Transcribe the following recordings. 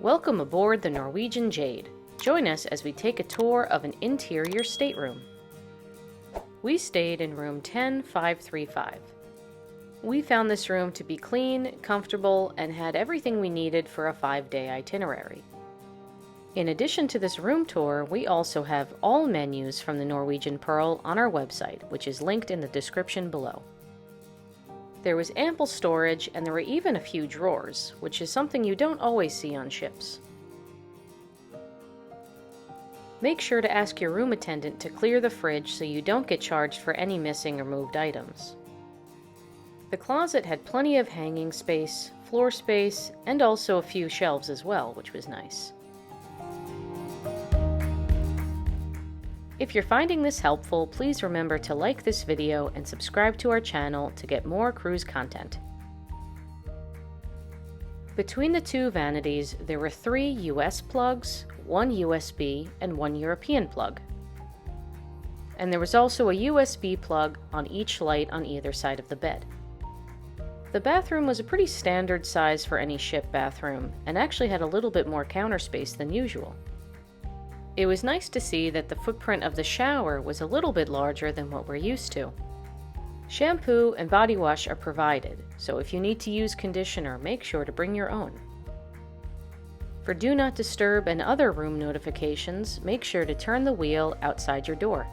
Welcome aboard the Norwegian Jade. Join us as we take a tour of an interior stateroom. We stayed in room 10535. We found this room to be clean, comfortable, and had everything we needed for a 5-day itinerary. In addition to this room tour, we also have all menus from the Norwegian Pearl on our website, which is linked in the description below. There was ample storage, and there were even a few drawers, which is something you don't always see on ships. Make sure to ask your room attendant to clear the fridge so you don't get charged for any missing or moved items. The closet had plenty of hanging space, floor space, and also a few shelves as well, which was nice. If you're finding this helpful, please remember to like this video and subscribe to our channel to get more cruise content. Between the two vanities, there were 3 US plugs, 1 USB, and 1 European plug. And there was also a USB plug on each light on either side of the bed. The bathroom was a pretty standard size for any ship bathroom, and actually had a little bit more counter space than usual. It was nice to see that the footprint of the shower was a little bit larger than what we're used to. Shampoo and body wash are provided, so if you need to use conditioner, make sure to bring your own. For Do Not Disturb and other room notifications, make sure to turn the wheel outside your door.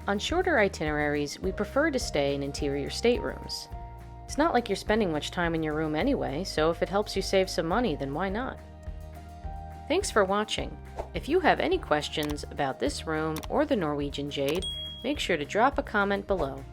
On shorter itineraries, we prefer to stay in interior staterooms. It's not like you're spending much time in your room anyway, so if it helps you save some money, then why not? Thanks for watching. If you have any questions about this room or the Norwegian Jade, make sure to drop a comment below.